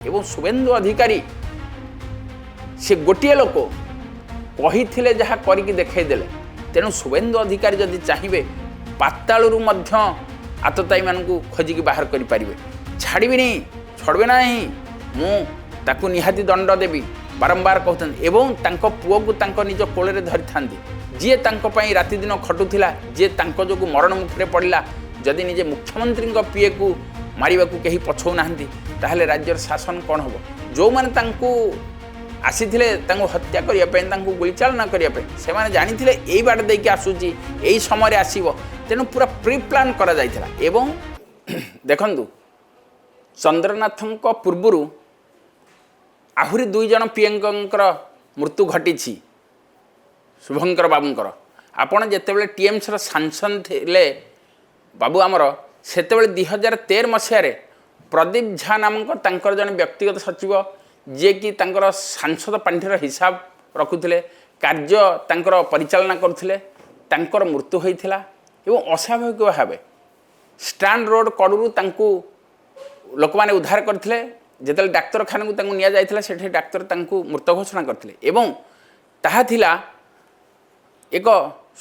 एवं शुभेन्दु अधिकारी से गोटे लोक कही जहाँ करके देखईदे तेणु शुभेन्दु अधिकारी जदि चाहिए पातालू आतताई मान खोजिकी बाहर करें छाड़बी छड़बे ना मुझे निहाती दंड देवी बारंबार कहते एवं पुओ को निज कोल धरी था जी राति दिन खटुला जी जो मरण मुखरे पड़ा जदि निजे मुख्यमंत्री पीए को मारे को कहीं पछौना ताहले राज्यर शासन कौन हम जो मैंने आसी हत्या करने गुली चालना करने से जानी यही बाट देकी आसूची यही समय आसो तेणु पूरा प्री प्लान करा जाइथिला एवं देखंतु चंद्रनाथ पूर्वर आहुरी 2 जन पीएंकर मृत्यु घटी शुभंकर बाबूंकर आपण जितेबाला टीएमसी सांसद थे बाबू आमर से 2013 मसीह प्रदीप झा नामक तांकर जन व्यक्तिगत सचिव जे कि तांकर सांसद पांठीर हिसाब रखुले कार्य तांकर परिचालना करुले तांकर मृत्यु होता एवं अस्वाभाविक भाव स्टैंड रोड कड़ू लोक मैंने उद्धार करते जिते डाक्तरखाना को नि जाता से डाक्तर मृत घोषणा करते एवं ताहा थिला एक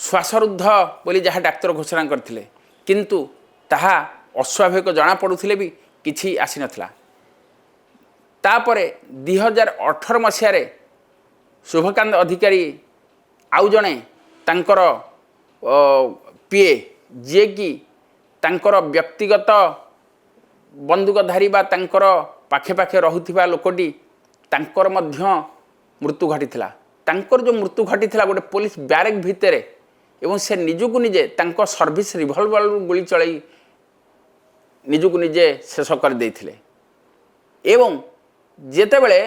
श्वासरुद्ध बोली जहाँ डाक्तर घोषणा करते किंतु ताहा अस्वाभाविक जना पड़ुले भी किसी आसी नथिला तापरे 2018 मसीह शुभकांत अधिकारी आउ जड़े तांकर पीए जे कि तांकर व्यक्तिगत बंदूकधारी बा तांकर पाखे पाखे रहुथिबा लोकटी तांकर मध्य मृत्यु घटीथिला तांकर जो मृत्यु घटीथिला गोटे पुलिस ब्यारेक भितर एवं से निजुक निजे तांको सर्विस रिभल्वर गुली चलाई निजुक निजे शेष कर देथिले एवं जेतेबेले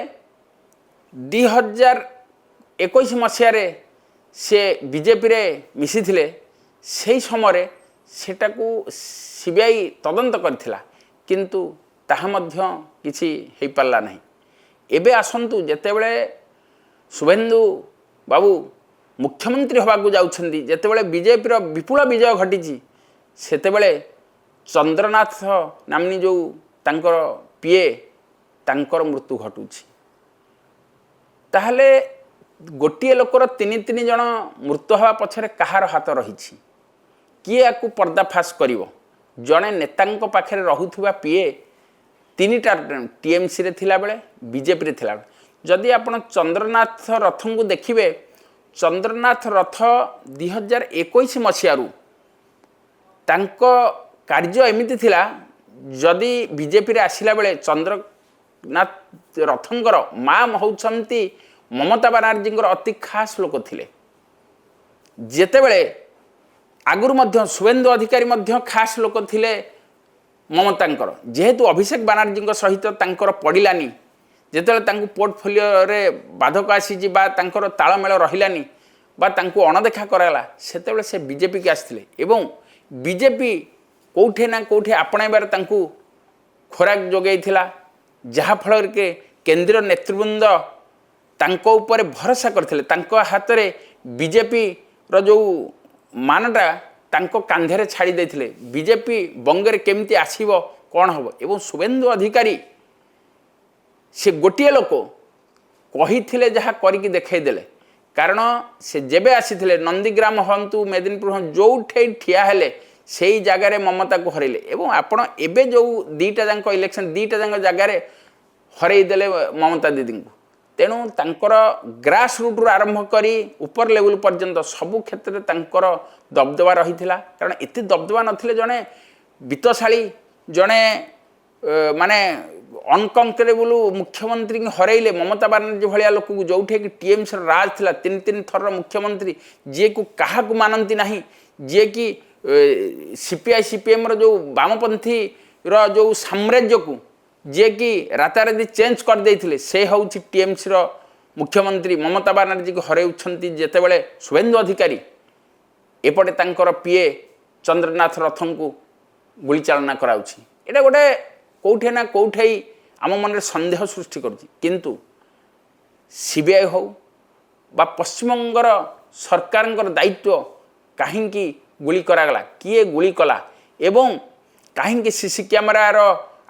2021 मसीह से बीजेपी रे मिसी थिले से समय सेटाकू सीबीआई तदंत करथिला किंतु ताहा मध्य किछि हेई पारला नहीं एबे आसंतु जेतेबेले शुभेन्दु बाबू मुख्यमंत्री होबाकू जाउछंदी जेतेबेले बीजेपी रो विपुल विजय घटी सेतेबेले चंद्रनाथ नामनी जो तांकर पीए तांकर मृत्यु घटुछि ताहले गोटे लोकर 3 जन मृत्यु हवा पछरे कहार हाथ रही किए याकू पर्दाफाश करिवो जड़े नेता पाखे रहुथुबा पीए 3टा टीएमसी रे थिला बेले बीजेपी रे थिला जदि आपण चंद्रनाथ रथ को देखिए चंद्रनाथ रथ 2021 मसीह तांको कार्य एमिति थिला जदि बीजेपी रे आसिला बेले चंद्रनाथ रथंकर माँ होउछंती ममता बनर्जी अति खास लोक थिले जेतेबेले आगुर मध्य शुभेन्दु अधिकारी मध्य खास लोक थिले ममतांकर जेहेतु अभिषेक बनर्जी सहित तांकर पड़िलानी जेतेबेले पोर्टफोलियो रे बाधक आसी बा तांकर तालमेल रहिलानी बा तांको अणदेखा कराला सेतेबेले से बीजेपी के आसिथिले एवं बीजेपी कोठे ना कोठे आपणाइबार तांको खोराक जोगैथिला जहा फल के केंद्रीय नेतृवृंद तांको ऊपर भरोसा करथिले तांको हाथ रे बीजेपी रो जो मानटा तांको कांधे छाड़ी देथिले बीजेपी बंगरे केमती आसीबो कौन हम एवं शुभेन्दु अधिकारी से गोटे लोक कही जहाँ करके देखईदे कारण से जेबे आसी नंदीग्राम हंतु मेदिनीपुर हूँ जो ठिया हेले से ही जगार ममता को हरइले एवं आपण एबे जो 2टा जाक इलेक्शन 2टा जाक जगार हरइदेले ममता दीदी को तेणु तांकर ग्रास रूट आरंभ करी ऊपर लेवल पर्यंत सबु क्षेत्र तांकर दबदबा रही कारण एत दबदबा नथिले जड़े वित्तशाली जड़े माने अनकंकरेबल मुख्यमंत्री हरइले ममता बनर्जी भाया लोक जो टीएमसी राज थिला 3 थर मुख्यमंत्री जी को क्या मानती ना जी कि सीपीआई सीपीएम रो जो वामपंथी रो जो साम्राज्य को जे कि राताराति चेंज कर देथिले से हूँ टीएमसी रो मुख्यमंत्री ममता बनर्जी को हरउछंती जेतेबेले शुभेन्दु अधिकारी एपटे तांकर पीए चंद्रनाथ रथन को गुली चालना कराउछि एटा गोटे कौटे ना कौटे आम मन सन्देह सृष्टि करुछि किंतु सीबीआई हो बा पश्चिमबंगर सरकार दायित्व कहीं गुली करागला किए गुली कला एवं कहीं सीसी कैमेरार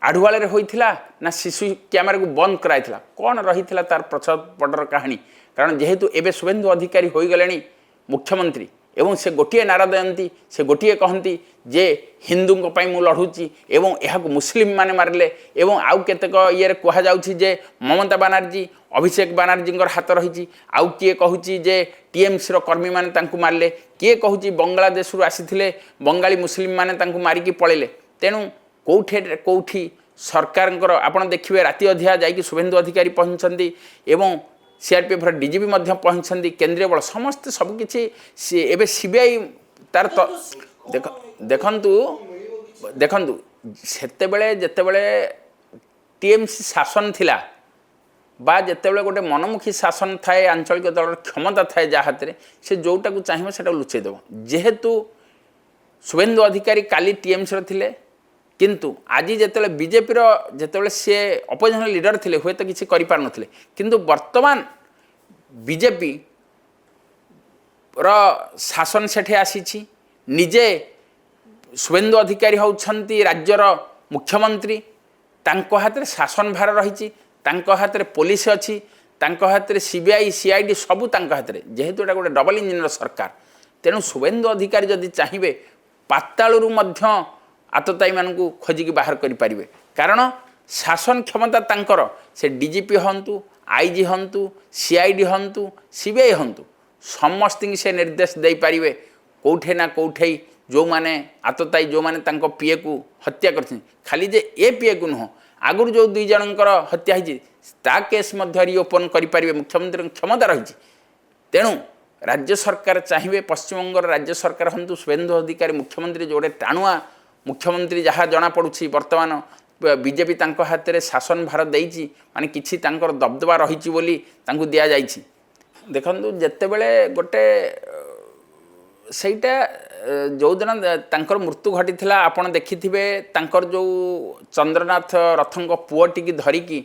आढ़ुआल होता ना शिशु क्यामेरा को बंद कराइला कौन रही तार पछपटर कहानी कारण जेहेतु एवं शुभेन्दु अधिकारी हो गले मुख्यमंत्री एवं से गोटे नारा दिखती से गोटे कहती जे हिंदू मु लड़ुची एवं यह मुस्लिम माने मारे एवं आउ केतेक ये कहुच्छी जे ममता बानार्जी अभिषेक बानार्जी हाथ रही आउ किए कहूँ जे टीएमसी कर्मी मैंने मारे किए कहूँ बांग्लादेश आसी बंगाली मुस्लिम मैंने मारिकी पलैले तेणु कौठी सरकार आपड़ देखिए राति अधिया जाकि शुभेन्दु अधिकारी पहुँचती एवं सीआरपीएफ डीजीपी पहुँचती केंद्रीय बल समस्त सबकि एवं सीबीआई तार देखंतु देखंतु सेतेबेले जेतेबेले टीएमसी शासन थिला बा जेतेबेले गोटे मनमुखी शासन थाए आंचलिक दल क्षमता थाए जा हाथ में से जोटा को चाहिए से लुचेदेव जेहेतु शुभेन्दु अधिकारी काली टीएमसी थिले किंतु आज जिते बीजेपी जिते सी अपोजिशन लीडर थे हुए तो किसी कर पारे किंतु वर्तमान बीजेपी शासन सेठे आसी निजे शुभेन्दु अधिकारी होउछंती राज्यर मुख्यमंत्री तांको हाथ में शासन भार रही हाथ में पुलिस अच्छी हाथ में सीबीआई सीआईडी सबू हाथ में जेहेतु गोटे डबल इंजिन सरकार तेणु शुभेन्दु अधिकारी जदि चाहिए पातालू आतताई मान खोजिकी बाहर करें कारण शासन क्षमता तांकर से डीजीपी हंतु आईजी हंतु सीआईडी हंतु सीबीआई हंतु समस्त से निर्देश दे पारे कौटे ना कौटे जो माने आतताई जो माने तांको पीए को हत्या कर खाली जे ए पीए को नुह आगुरी जो दुई जनकर हत्या होती केस रिओपन करें मुख्यमंत्री क्षमता रही तेणु राज्य सरकार चाहिए पश्चिमबंग राज्य सरकार हंतु शुभेन्दु अधिकारी मुख्यमंत्री जो टाणुआ मुख्यमंत्री जहाँ जना पड़ुछि वर्तमान बीजेपी तांको हाथ में शासन भार देइछि माने किछि तांकर दबदबा रही बोली तांको दिया जाइछि देखंतु जेतेबेले गोटे सेटा जो दिन तांकर मृत्यु घटी आपण देखिथिबे तांकर जो चंद्रनाथ रथंक पुओटी धरिकी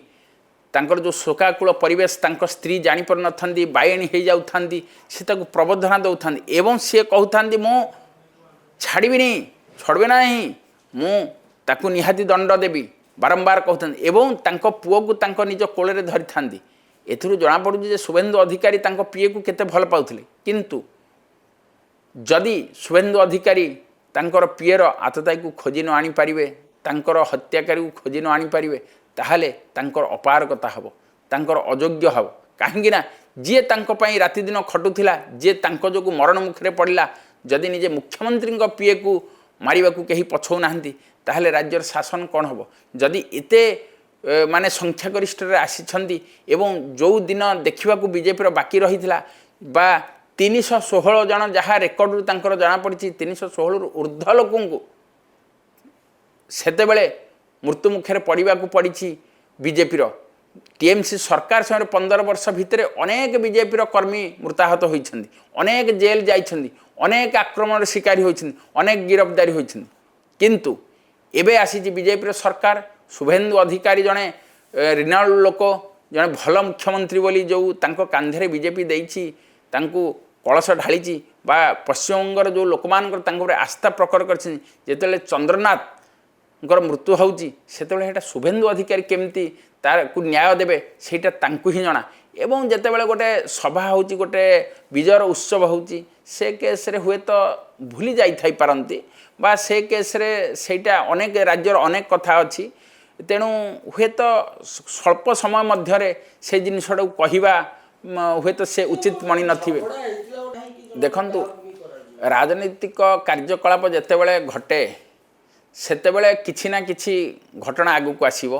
तांकर जो शोकाकूल परिवेश तांकर स्त्री जानी पर नथंदी बायणी हो जाउथांदी से ताको प्रबोधना दउथांदी एवं से कहउथांदी मो छाड़बी छड़बे ना मुझे निहाती दंड देवी बारंबार कहते एवं तांको पुओ को तांको निज कोल धरी था एथुरु जना पड़ुछि शुभेन्दु अधिकारी तांको पीए को केते भल पाउथिले किंतु जदि शुभेन्दु अधिकारी तांकर पीएर आतताई को खोजी न आनी पारिबे तांकर हत्याकारी को खोजी न आनी पारिबे ताहाले तांकर अपारगता हबो तांकर अयोग्य हबो काहेकि ना जी तांको पई राति दिन खटुथिला जे तांको जोगु मरण मुखरे पड़िला जदि निजे मुख्यमंत्री पीए को मारिबा को कहीं पछौ नाहंती ताहले राज्यर शासन कौन हम जदि एते माने संख्यागरिष्ठ आसी एवं जो दिन देखा बीजेपी बाकी रही बा 316 जन जहाँ रेकर्ड तांकर जना पड़ी 316 ऊर्ध्व लोक सेतेबेले मृत्यु मुखे पड़ा पड़ी बीजेपी टीएमसी सरकार समय 15 वर्ष भितर अनेक बीजेपी कर्मी मृताहत होती अनेक जेल जाइछन्ति अनेक आक्रमण शिकारी होती अनेक गिरफ्तारी होती किंतु एबे आसी बीजेपी सरकार शुभेन्दु अधिकारी जड़े रिनाल लोक जड़े भल मुख्यमंत्री बोली जो तांको कांधे बीजेपी देइछि तांको कलश ढाली बा पश्चिमबंगर जो लोक मान आस्था प्रकट कर चंद्रनाथ मृत्यु होउची सेतेबेले शुभेन्दु अधिकारी केमती तार को न्याय देवे सेटा तांकु ही जना एवं जेतेबेले गोटे सभा होउची गोटे विजयर उत्सव होउची से केस रे हुए तो भूली जाई थाई पारंती बा से केस रे सेटा अनेक राज्यर अनेक कथा अच्छी तेणु हुए तो स्वल्प समय मध्य से जिनसटा कहवा हुए तो से उचित मणि नथिबे देखंतु राजनीतिक कार्यकलाप जेतेबेले घटे सेतेबेले किछि ना किछि घटना आगु को आसीबो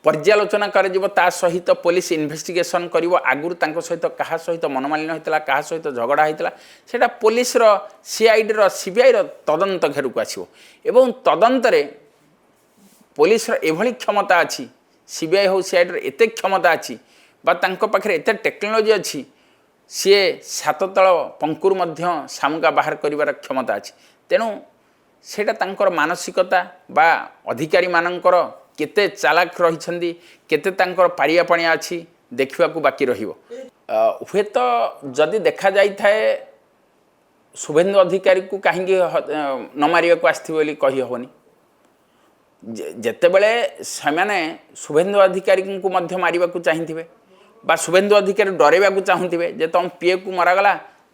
पर्यालोचना कर सहित पुलिस इन्वेस्टिगेशन करिवो आगुरु तांको सहित कहा सहित मनमालिन्य होइतला कहा सहित झगड़ा होइतला सेटा पुलिस रो सीआईडी रो सीबीआई रो तदंत घेरु को आसीबो एवं तदंतरे पुलिस रो एभली क्षमता अछि सीबीआई हो सीआईडी रो एते क्षमता अछि बा तांको पाखरे एते टेक्नोलॉजी अछि सी सात तल पंकुर मध्य सामुका बाहर करिवार क्षमता अछि तेणु सेटा तांकर मानसिकता बा अधिकारी मानकर केते चालाक रही केते तांकर पारिया पाणिया अच्छी देखा बाकी रहिबो हुए तो जदि देखा जाई थाए शुभेन्दु अधिकारी को कहीं न मारिया को आसथि बोली कही हेनी ଯେତେବେଳେ ସେମାନେ ଶୁଭେନ୍ଦୁ ଅଧିକାରୀଙ୍କୁ ମଧ୍ୟ ମାରିବାକୁ ଚାହିଁଥିବେ ବା ଶୁଭେନ୍ଦୁ ଅଧିକାରୀ ଡରାଇବାକୁ ଚାହୁଁଥିବେ ଯେ ତୁମ ପିଏକୁ ମରାଗଲା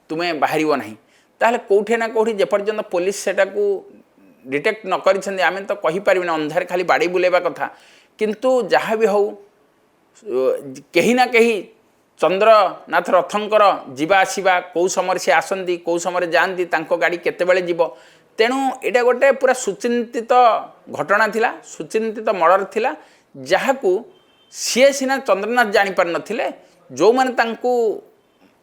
ତୁମେ ବାହାରିବ ନାହିଁ, ତାହେଲେ କେଉଁଠି ନା କେଉଁଠି ଯେପର୍ଯ୍ୟନ୍ତ ପୋଲିସ ସେଟାକୁ ଡିଟେକ୍ଟ ନ କରିଛନ୍ତି ଆମେ ତ କହିପାରିବିନି, ଅନ୍ଧାରେ ଖାଲି ବାଡ଼ି ବୁଲେଇବା କଥା। କିନ୍ତୁ ଯାହା ବି ହେଉ କେହି ନା କେହି ଚନ୍ଦ୍ରନାଥ ରଥଙ୍କର ଯିବା ଆସିବା କେଉଁ ସମୟରେ ସେ ଆସନ୍ତି କେଉଁ ସମୟରେ ଯାଆନ୍ତି, ତାଙ୍କ ଗାଡ଼ି କେତେବେଳେ ଯିବ, ତେଣୁ ଏଇଟା ଗୋଟେ ପୁରା ସୁଚିନ୍ତିତ ଘଟଣା ଥିଲା, ସୁଚିନ୍ତିତ ମର୍ଡର ଥିଲା, ଯାହାକୁ ସିଏ ସିନା ଚନ୍ଦ୍ରନାଥ ଜାଣିପାରିନଥିଲେ, ଯେଉଁମାନେ ତାଙ୍କୁ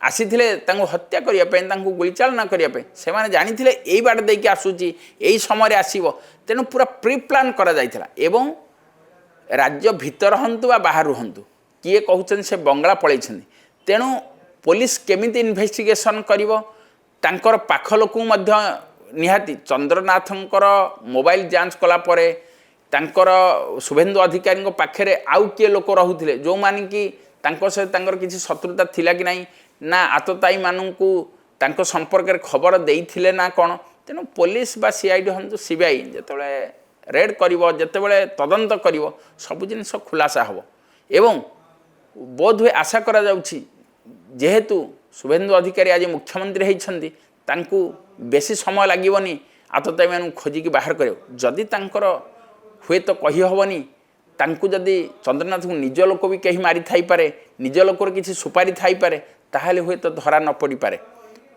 ଆସିଥିଲେ ତାଙ୍କୁ ହତ୍ୟା କରିବା ପାଇଁ, ତାଙ୍କୁ ଗୁଳିଚାଳନା କରିବା ପାଇଁ, ସେମାନେ ଜାଣିଥିଲେ ଏଇ ବାଟ ଦେଇକି ଆସୁଛି, ଏଇ ସମୟରେ ଆସିବ, ତେଣୁ ପୁରା ପ୍ରି ପ୍ଲାନ୍ କରାଯାଇଥିଲା। ଏବଂ ରାଜ୍ୟ ଭିତରେ ହୁଅନ୍ତୁ ବା ବାହାରୁ ହୁଅନ୍ତୁ, କିଏ କହୁଛନ୍ତି ସେ ବଙ୍ଗଳା ପଳେଇଛନ୍ତି, ତେଣୁ ପୋଲିସ କେମିତି ଇନଭେଷ୍ଟିଗେସନ୍ କରିବ, ତାଙ୍କର ପାଖ ଲୋକଙ୍କୁ ମଧ୍ୟ ନିହାତି ଚନ୍ଦ୍ରନାଥଙ୍କର ମୋବାଇଲ ଯାଞ୍ଚ କଲା ପରେ ତାଙ୍କର ଶୁଭେନ୍ଦୁ ଅଧିକାରୀଙ୍କ ପାଖରେ ଆଉ କିଏ ଲୋକ ରହୁଥିଲେ ଯେଉଁମାନେ କି ତାଙ୍କ ସହିତ ତାଙ୍କର କିଛି ଶତ୍ରୁତା ଥିଲା କି ନାହିଁ, ନା ଆତତାୟୀମାନଙ୍କୁ ତାଙ୍କ ସମ୍ପର୍କରେ ଖବର ଦେଇଥିଲେ ନା କ'ଣ। ତେଣୁ ପୋଲିସ ବା ସିଆଇଡି ହୁଅନ୍ତୁ ସିବିଆଇ ଯେତେବେଳେ ରେଡ୍ କରିବ, ଯେତେବେଳେ ତଦନ୍ତ କରିବ, ସବୁ ଜିନିଷ ଖୁଲାସା ହେବ। ଏବଂ ବୋଧହୁଏ ଆଶା କରାଯାଉଛି ଯେହେତୁ ଶୁଭେନ୍ଦୁ ଅଧିକାରୀ ଆଜି ମୁଖ୍ୟମନ୍ତ୍ରୀ ହୋଇଛନ୍ତି, ତାଙ୍କୁ ବେଶୀ ସମୟ ଲାଗିବନି ଆତତାୟୀମାନଙ୍କୁ ଖୋଜିକି ବାହାର କରିବାକୁ। ଯଦି ତାଙ୍କର ହୁଏତ କହିହେବନି, ତାଙ୍କୁ ଯଦି ଚନ୍ଦ୍ରନାଥଙ୍କୁ ନିଜ ଲୋକ ବି କେହି ମାରିଥାଇପାରେ, ନିଜ ଲୋକର କିଛି ସୁପାରି ଥାଇପାରେ, ତାହେଲେ ହୁଏତ ଧରା ନ ପଡ଼ିପାରେ।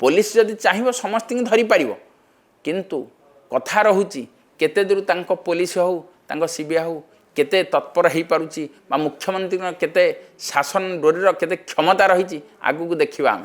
ପୋଲିସ ଯଦି ଚାହିଁବ ସମସ୍ତଙ୍କୁ ଧରିପାରିବ, କିନ୍ତୁ କଥା ରହୁଛି କେତେ ଦୂର ତାଙ୍କ ପୋଲିସ ହେଉ ତାଙ୍କ ସିବିଆଇ ହେଉ କେତେ ତତ୍ପର ହୋଇପାରୁଛି ବା ମୁଖ୍ୟମନ୍ତ୍ରୀଙ୍କର କେତେ ଶାସନ ଡୋରିର କେତେ କ୍ଷମତା ରହିଛି, ଆଗକୁ ଦେଖିବା ଆମେ।